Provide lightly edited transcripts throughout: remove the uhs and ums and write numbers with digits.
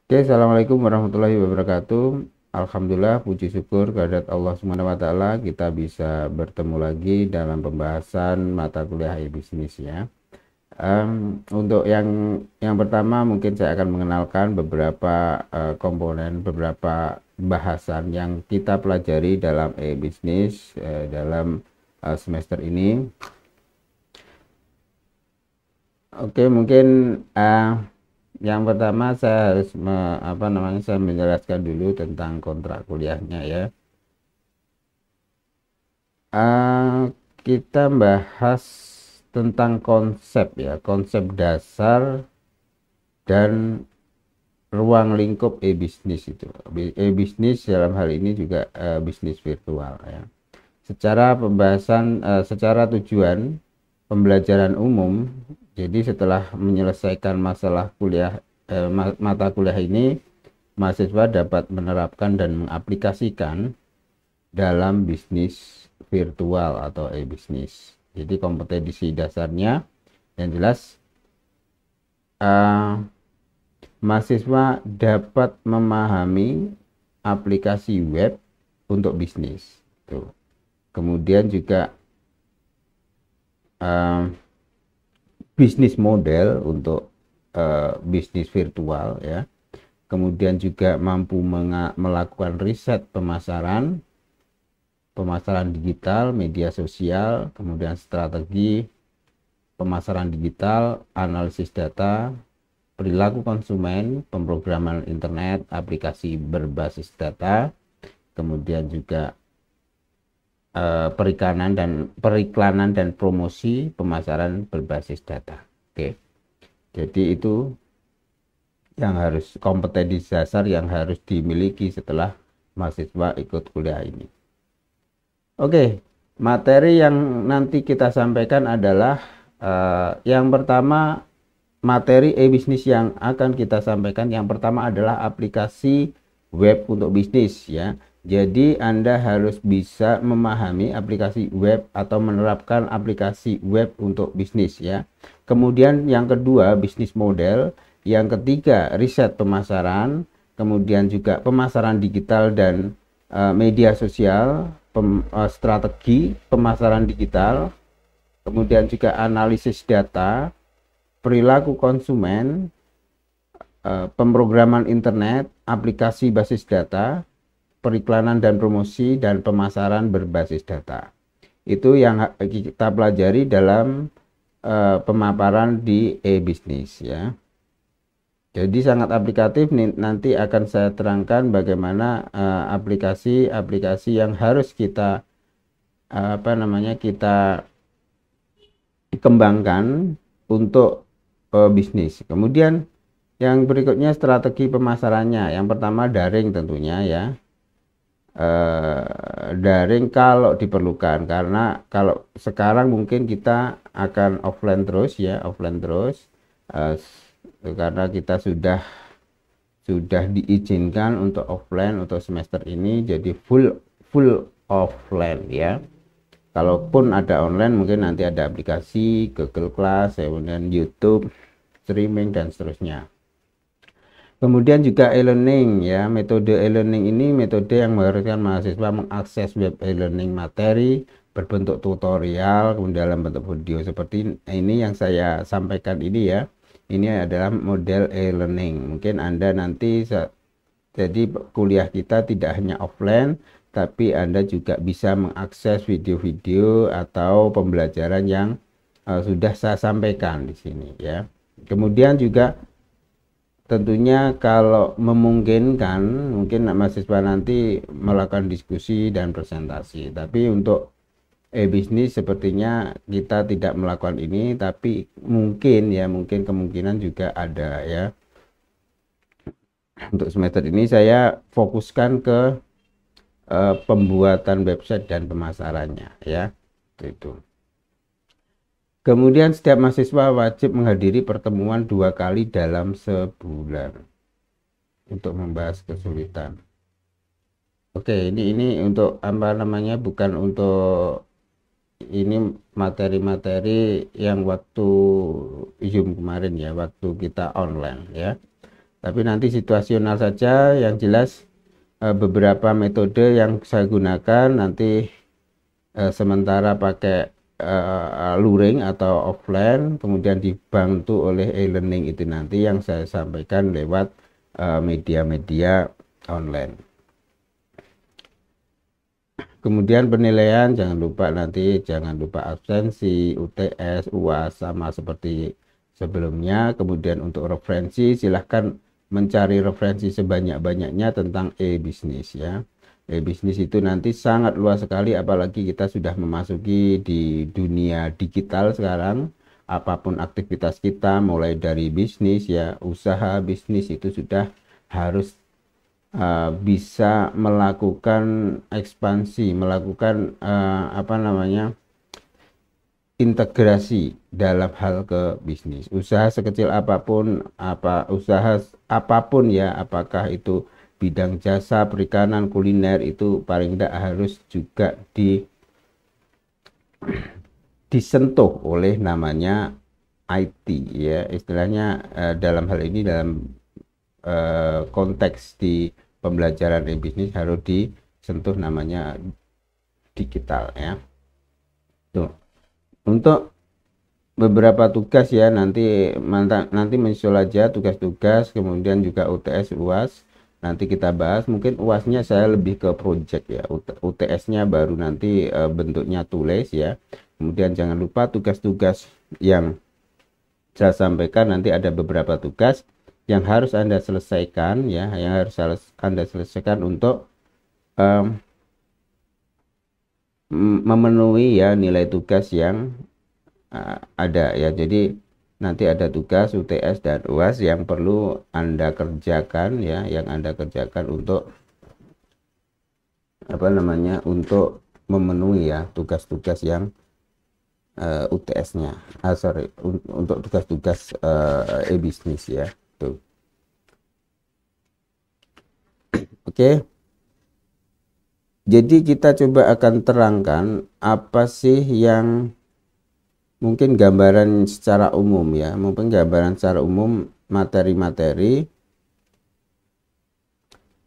Oke, assalamualaikum warahmatullahi wabarakatuh. Alhamdulillah, puji syukur kehadirat Allah Subhanahu wa Ta'ala, kita bisa bertemu lagi dalam pembahasan mata kuliah e-bisnis ya. Untuk yang pertama, mungkin saya akan mengenalkan beberapa komponen, beberapa bahasan yang kita pelajari dalam e-bisnis dalam semester ini. Oke, mungkin yang pertama saya harus saya menjelaskan dulu tentang kontrak kuliahnya ya. Eh, kita bahas tentang konsep ya, konsep dasar dan ruang lingkup e-bisnis itu. E-bisnis dalam hal ini juga bisnis virtual ya. Secara tujuan pembelajaran umum, jadi setelah menyelesaikan masalah kuliah mata kuliah ini, mahasiswa dapat menerapkan dan mengaplikasikan dalam bisnis virtual atau e-bisnis. Jadi kompetensi dasarnya yang jelas, uh, mahasiswa dapat memahami aplikasi web untuk bisnis. Tuh. Kemudian juga bisnis model untuk bisnis virtual ya. Kemudian juga mampu melakukan riset pemasaran digital, media sosial, kemudian strategi pemasaran digital, analisis data, perilaku konsumen, pemrograman internet, aplikasi berbasis data, kemudian juga periklanan dan promosi pemasaran berbasis data. Oke. Jadi itu yang harus kompetensi dasar yang harus dimiliki setelah mahasiswa ikut kuliah ini. Oke, materi yang nanti kita sampaikan adalah yang pertama, materi e-bisnis yang akan kita sampaikan yang pertama adalah aplikasi web untuk bisnis ya. Jadi Anda harus bisa memahami aplikasi web atau menerapkan aplikasi web untuk bisnis ya. Kemudian yang kedua, bisnis model. Yang ketiga, riset pemasaran. Kemudian juga pemasaran digital dan media sosial, strategi pemasaran digital. Kemudian juga analisis data, perilaku konsumen, pemrograman internet, aplikasi basis data, periklanan dan promosi, dan pemasaran berbasis data. Itu yang kita pelajari dalam pemaparan di e-bisnis ya. Jadi sangat aplikatif. Nanti akan saya terangkan bagaimana aplikasi-aplikasi yang harus kita kita kembangkan untuk bisnis. Kemudian yang berikutnya strategi pemasarannya. Yang pertama daring tentunya ya. Daring kalau diperlukan, karena kalau sekarang mungkin kita akan offline terus ya, karena kita sudah diizinkan untuk offline untuk semester ini, jadi full offline ya. Kalaupun ada online, mungkin nanti ada aplikasi Google Class, kemudian YouTube, streaming dan seterusnya. Kemudian juga e-learning ya, metode e-learning ini metode yang mengharuskan mahasiswa mengakses web e-learning materi berbentuk tutorial, kemudian dalam bentuk video seperti ini yang saya sampaikan ini ya. Ini adalah model e-learning. Mungkin Anda nanti jadi kuliah kita tidak hanya offline, tapi Anda juga bisa mengakses video-video atau pembelajaran yang sudah saya sampaikan di sini ya. Kemudian juga tentunya kalau memungkinkan, mungkin mahasiswa nanti melakukan diskusi dan presentasi. Tapi untuk e-bisnis sepertinya kita tidak melakukan ini, tapi mungkin kemungkinan juga ada ya. Untuk semester ini saya fokuskan ke pembuatan website dan pemasarannya ya. Itu. Kemudian setiap mahasiswa wajib menghadiri pertemuan 2 kali dalam sebulan untuk membahas kesulitan. Oke, ini untuk bukan untuk ini materi-materi yang waktu Zoom kemarin ya, waktu kita online ya. Tapi nanti situasional saja, yang jelas beberapa metode yang saya gunakan nanti sementara pakai luring atau offline, kemudian dibantu oleh e-learning itu nanti yang saya sampaikan lewat media-media online. Kemudian penilaian jangan lupa absensi, UTS, UAS sama seperti sebelumnya. Kemudian untuk referensi silahkan mencari referensi sebanyak-banyaknya tentang e-bisnis ya. E-bisnis itu nanti sangat luas sekali, apalagi kita sudah memasuki di dunia digital sekarang. Apapun aktivitas kita, mulai dari bisnis ya, usaha bisnis itu sudah harus bisa melakukan ekspansi, melakukan integrasi dalam hal ke bisnis. Usaha sekecil apapun, usaha apapun ya, apakah itu bidang jasa, perikanan, kuliner, itu paling tidak harus juga disentuh oleh namanya IT ya, istilahnya dalam hal ini dalam konteks di pembelajaran e-bisnis harus disentuh namanya digital ya. Tuh. Untuk beberapa tugas ya, nanti menyusul aja tugas-tugas, kemudian juga UTS, UAS nanti kita bahas. Mungkin UASnya saya lebih ke project ya, UTS-nya baru nanti bentuknya tulis ya. Kemudian jangan lupa tugas-tugas yang saya sampaikan, nanti ada beberapa tugas yang harus Anda selesaikan ya, yang harus Anda selesaikan untuk memenuhi ya nilai tugas yang ada ya. Jadi nanti ada tugas UTS dan UAS yang perlu Anda kerjakan ya, yang Anda kerjakan untuk untuk memenuhi ya tugas-tugas yang UTS-nya, untuk tugas-tugas e-bisnis ya. Tuh. Oke. Jadi kita coba akan terangkan apa sih yang mungkin gambaran secara umum ya, mungkin gambaran secara umum materi-materi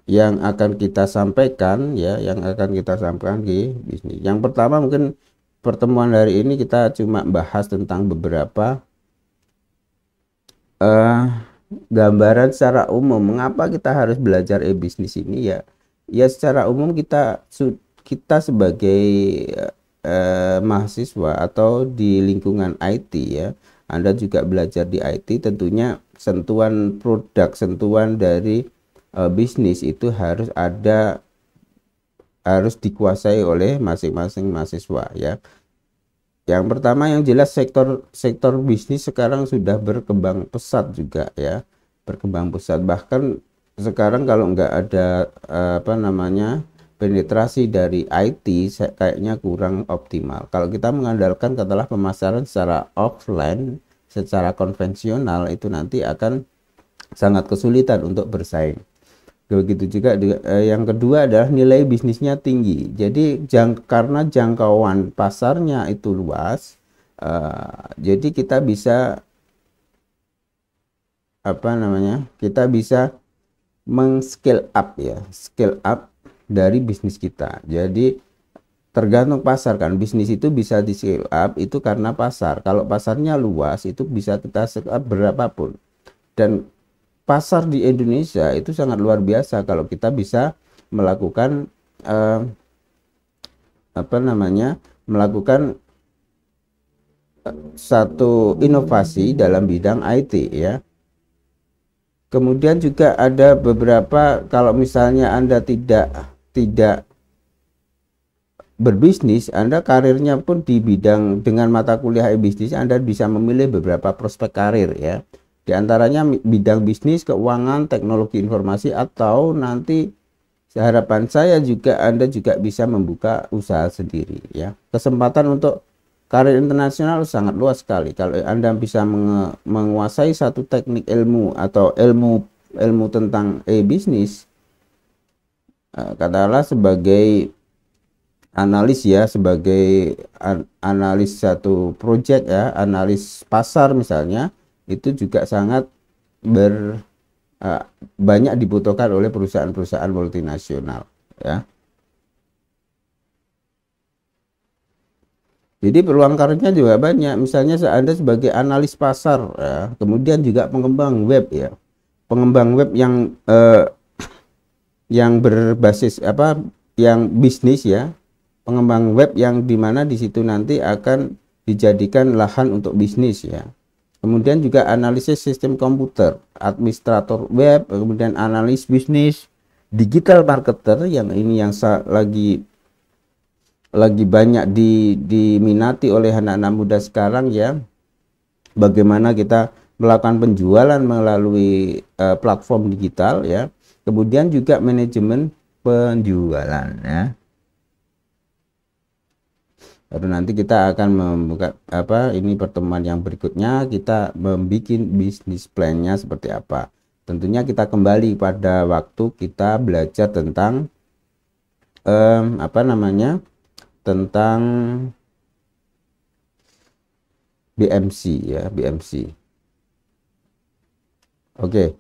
yang akan kita sampaikan ya, yang akan kita sampaikan di bisnis. Yang pertama, mungkin pertemuan hari ini kita cuma bahas tentang beberapa gambaran secara umum mengapa kita harus belajar e-bisnis ini ya. Ya secara umum kita sebagai mahasiswa atau di lingkungan IT ya, Anda juga belajar di IT, tentunya sentuhan produk, sentuhan dari bisnis itu harus dikuasai oleh masing-masing mahasiswa ya. Yang pertama yang jelas sektor bisnis sekarang sudah berkembang pesat juga ya, berkembang pesat. Bahkan sekarang kalau nggak ada penetrasi dari IT kayaknya kurang optimal. Kalau kita mengandalkan katakanlah pemasaran secara offline, secara konvensional, itu nanti akan sangat kesulitan untuk bersaing. Begitu juga yang kedua adalah nilai bisnisnya tinggi. Jadi karena jangkauan pasarnya itu luas, jadi kita bisa kita bisa meng-scale up ya, scale up dari bisnis kita. Jadi tergantung pasar kan, bisnis itu bisa di scale up itu karena pasar. Kalau pasarnya luas itu bisa kita scale up berapapun. Dan pasar di Indonesia itu sangat luar biasa kalau kita bisa melakukan melakukan satu inovasi dalam bidang IT ya. Kemudian juga ada beberapa, kalau misalnya Anda tidak berbisnis, Anda karirnya pun di bidang dengan mata kuliah e-bisnis, Anda bisa memilih beberapa prospek karir ya. Di antaranya bidang bisnis, keuangan, teknologi informasi, atau nanti harapan saya juga Anda juga bisa membuka usaha sendiri ya. Kesempatan untuk karir internasional sangat luas sekali. Kalau Anda bisa menguasai satu teknik ilmu atau ilmu tentang e-bisnis, katakanlah sebagai analis ya, sebagai analis satu project ya, analis pasar misalnya, itu juga sangat uh, banyak dibutuhkan oleh perusahaan-perusahaan multinasional ya. Jadi peluang karirnya juga banyak. Misalnya Anda sebagai analis pasar, ya. Kemudian juga pengembang web ya, pengembang web yang berbasis apa, yang bisnis ya, pengembang web yang dimana di situ nanti akan dijadikan lahan untuk bisnis ya. Kemudian juga analisis sistem komputer, administrator web, kemudian analis bisnis, digital marketer yang ini yang lagi banyak diminati oleh anak-anak muda sekarang ya. Bagaimana kita melakukan penjualan melalui platform digital ya. Kemudian juga manajemen penjualan ya. Baru nanti kita akan membuka ini pertemuan yang berikutnya, kita membuat bisnis plan-nya seperti apa. Tentunya kita kembali pada waktu kita belajar tentang tentang BMC ya, BMC. Oke.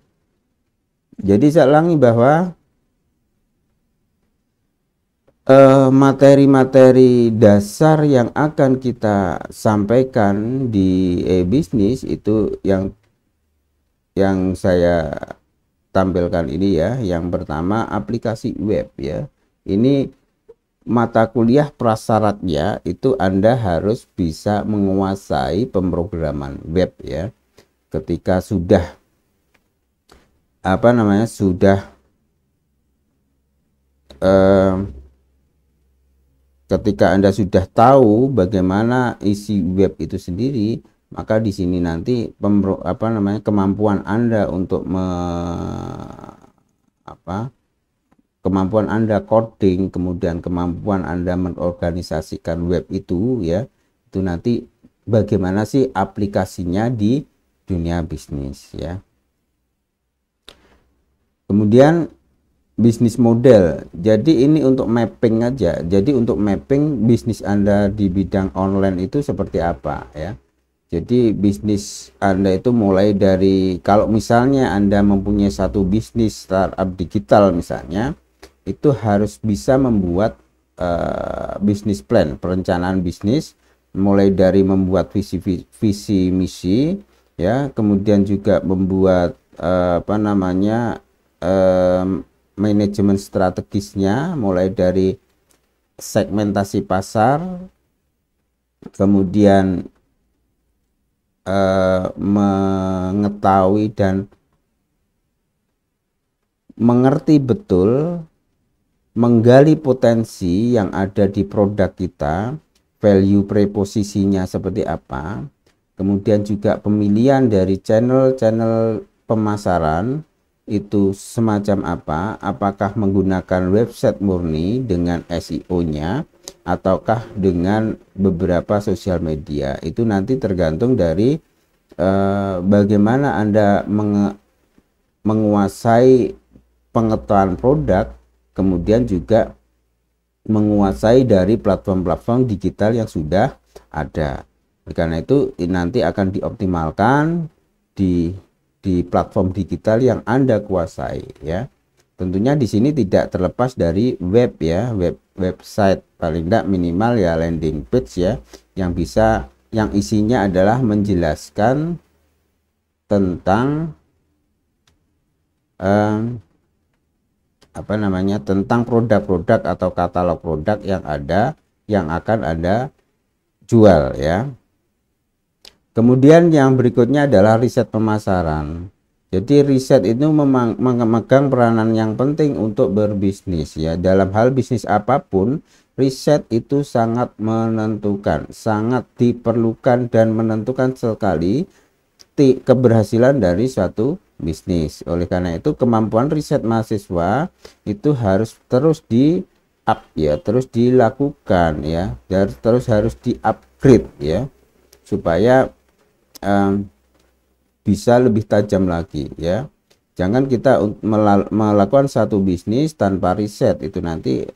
Jadi saya ulangi bahwa materi-materi dasar yang akan kita sampaikan di e-bisnis itu yang saya tampilkan ini ya. Yang pertama aplikasi web ya. Ini mata kuliah prasyaratnya itu Anda harus bisa menguasai pemrograman web ya. Ketika sudah ketika Anda sudah tahu bagaimana isi web itu sendiri, maka di sini nanti kemampuan Anda untuk kemampuan Anda coding, kemudian kemampuan Anda mengorganisasikan web itu ya, itu nanti bagaimana sih aplikasinya di dunia bisnis ya. Kemudian bisnis model. Jadi ini untuk mapping aja. Jadi untuk mapping bisnis Anda di bidang online itu seperti apa ya. Jadi bisnis Anda itu mulai dari, kalau misalnya Anda mempunyai satu bisnis startup digital misalnya, itu harus bisa membuat bisnis plan, perencanaan bisnis, mulai dari membuat visi misi ya, kemudian juga membuat manajemen strategisnya, mulai dari segmentasi pasar, kemudian mengetahui dan mengerti betul, menggali potensi yang ada di produk kita, value proposisinya seperti apa, kemudian juga pemilihan dari channel-channel pemasaran itu semacam apa, apakah menggunakan website murni dengan SEO-nya ataukah dengan beberapa sosial media. Itu nanti tergantung dari bagaimana Anda menguasai pengetahuan produk, kemudian juga menguasai dari platform-platform digital yang sudah ada. Karena itu nanti akan dioptimalkan di platform digital yang Anda kuasai ya. Tentunya di sini tidak terlepas dari web ya, website paling tidak minimal ya, landing page ya, yang isinya adalah menjelaskan tentang tentang produk-produk atau katalog produk yang ada, yang akan Anda jual ya. Kemudian yang berikutnya adalah riset pemasaran. Jadi riset itu memegang peranan yang penting untuk berbisnis ya. Dalam hal bisnis apapun, riset itu sangat menentukan, sangat diperlukan dan menentukan sekali keberhasilan dari suatu bisnis. Oleh karena itu kemampuan riset mahasiswa itu harus terus terus dilakukan ya, dan terus harus di-upgrade ya, supaya bisa lebih tajam lagi ya. Jangan kita melakukan satu bisnis tanpa riset, itu nanti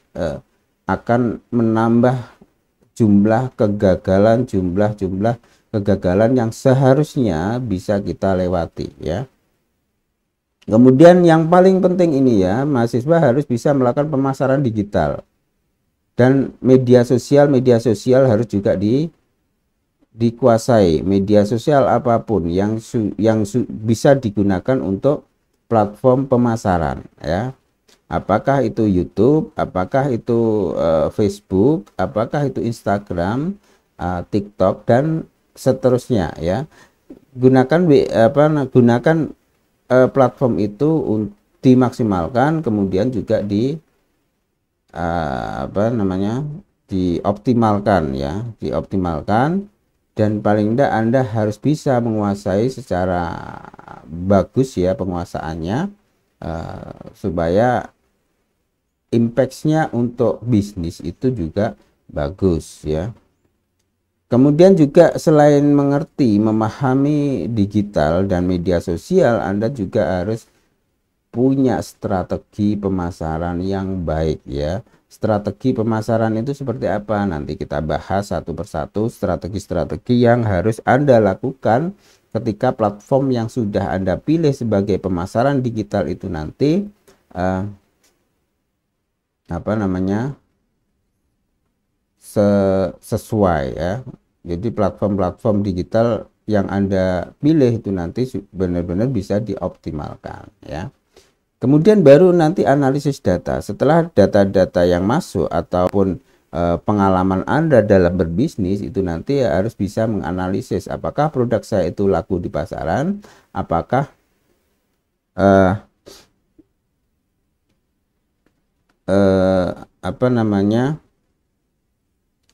akan menambah jumlah kegagalan yang seharusnya bisa kita lewati ya. Kemudian yang paling penting ini ya, mahasiswa harus bisa melakukan pemasaran digital. Dan media sosial harus juga dikuasai. Media sosial apapun yang bisa digunakan untuk platform pemasaran ya. Apakah itu YouTube, apakah itu Facebook, apakah itu Instagram, TikTok dan seterusnya ya. Gunakan platform itu dimaksimalkan, kemudian juga dioptimalkan, dan paling tidak Anda harus bisa menguasai secara bagus ya penguasaannya, supaya impactnya untuk bisnis itu juga bagus ya. Kemudian juga selain memahami digital dan media sosial, Anda juga harus punya strategi pemasaran yang baik ya. Strategi pemasaran itu seperti apa? Nanti kita bahas satu persatu strategi-strategi yang harus Anda lakukan ketika platform yang sudah Anda pilih sebagai pemasaran digital itu nanti sesuai ya. Jadi platform-platform digital yang Anda pilih itu nanti benar-benar bisa dioptimalkan ya. Kemudian baru nanti analisis data. Setelah data-data yang masuk ataupun pengalaman Anda dalam berbisnis itu nanti harus bisa menganalisis apakah produk saya itu laku di pasaran, apakah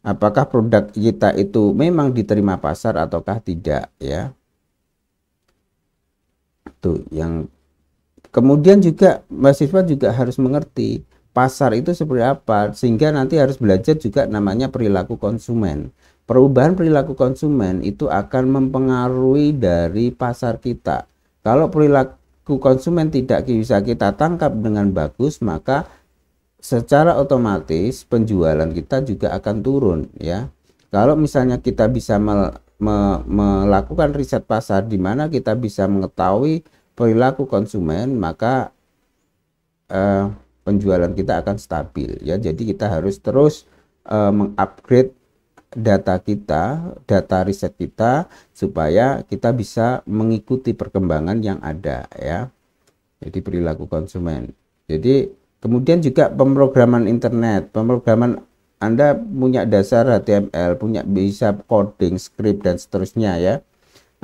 apakah produk kita itu memang diterima pasar ataukah tidak ya. Tuh yang kemudian juga mahasiswa juga harus mengerti pasar itu seperti apa, sehingga nanti harus belajar juga namanya perilaku konsumen. Perubahan perilaku konsumen itu akan mempengaruhi dari pasar kita. Kalau perilaku konsumen tidak bisa kita tangkap dengan bagus, maka secara otomatis penjualan kita juga akan turun ya. Kalau misalnya kita bisa melakukan riset pasar di mana kita bisa mengetahui perilaku konsumen, maka penjualan kita akan stabil ya. Jadi kita harus terus mengupgrade data kita, data riset kita, supaya kita bisa mengikuti perkembangan yang ada ya. Jadi perilaku konsumen. Jadi kemudian juga pemrograman internet, pemrograman Anda punya dasar HTML, punya bisa coding, script dan seterusnya ya.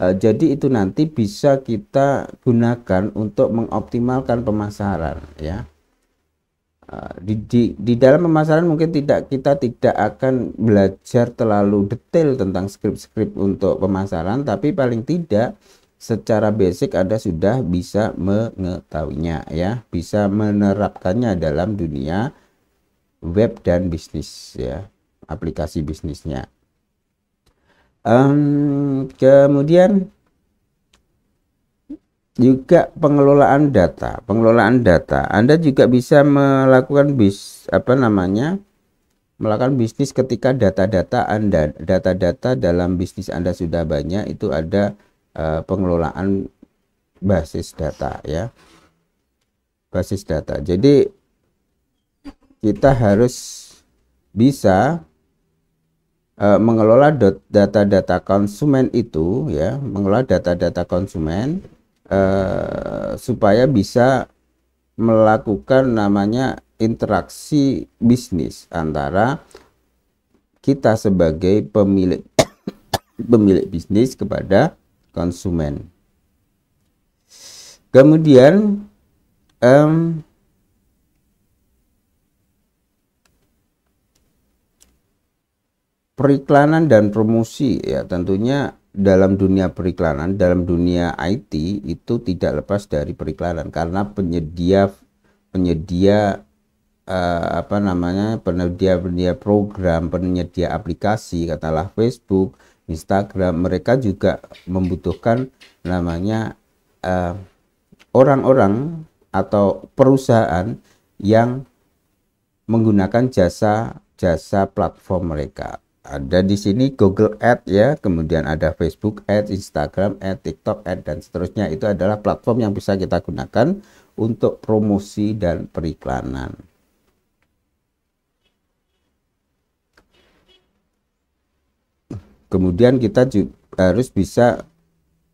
Jadi itu nanti bisa kita gunakan untuk mengoptimalkan pemasaran ya. Di dalam pemasaran mungkin kita tidak akan belajar terlalu detail tentang skrip-skrip untuk pemasaran, tapi paling tidak secara basic Anda sudah bisa mengetahuinya ya, bisa menerapkannya dalam dunia web dan bisnis ya, aplikasi bisnisnya. Kemudian juga pengelolaan data. Anda juga bisa melakukan melakukan bisnis ketika data-data dalam bisnis Anda sudah banyak, itu ada pengelolaan basis data ya. Basis data. Jadi kita harus bisa mengelola data-data konsumen itu ya, mengelola data-data konsumen supaya bisa melakukan namanya interaksi bisnis antara kita sebagai pemilik bisnis kepada konsumen. Kemudian periklanan dan promosi ya, tentunya dalam dunia periklanan, dalam dunia IT itu tidak lepas dari periklanan, karena penyedia program, penyedia aplikasi, katakanlah Facebook, Instagram, mereka juga membutuhkan namanya orang-orang atau perusahaan yang menggunakan jasa platform mereka. Ada di sini Google Ads ya, kemudian ada Facebook Ads, Instagram Ads, TikTok Ads, dan seterusnya. Itu adalah platform yang bisa kita gunakan untuk promosi dan periklanan. Kemudian kita juga harus bisa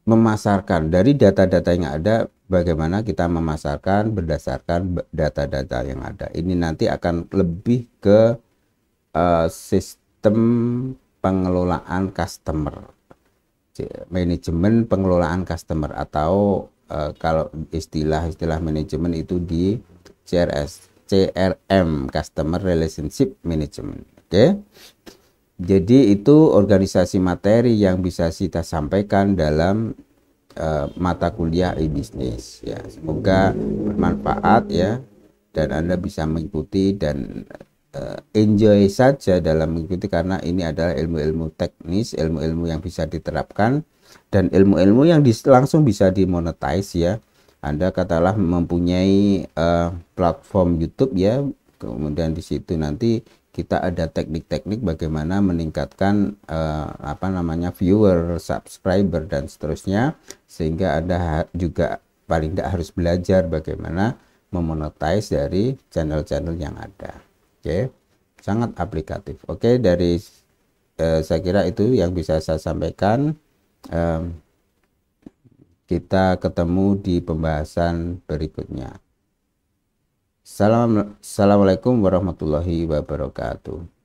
memasarkan dari data-data yang ada, bagaimana kita memasarkan berdasarkan data-data yang ada. Ini nanti akan lebih ke sistem pengelolaan customer, manajemen pengelolaan customer, atau kalau istilah manajemen itu di CRM, Customer Relationship Management. Oke. Jadi itu organisasi materi yang bisa kita sampaikan dalam mata kuliah e-bisnis ya. Semoga bermanfaat ya, dan Anda bisa mengikuti dan enjoy saja dalam mengikuti, karena ini adalah ilmu-ilmu teknis, ilmu-ilmu yang bisa diterapkan, dan ilmu-ilmu yang langsung bisa dimonetize ya. Anda katakanlah mempunyai platform YouTube ya, kemudian di situ nanti kita ada teknik-teknik bagaimana meningkatkan viewer, subscriber, dan seterusnya, sehingga Anda juga paling tidak harus belajar bagaimana memonetize dari channel-channel yang ada. Oke, sangat aplikatif. Oke, dari saya kira itu yang bisa saya sampaikan. Kita ketemu di pembahasan berikutnya. Assalamualaikum warahmatullahi wabarakatuh.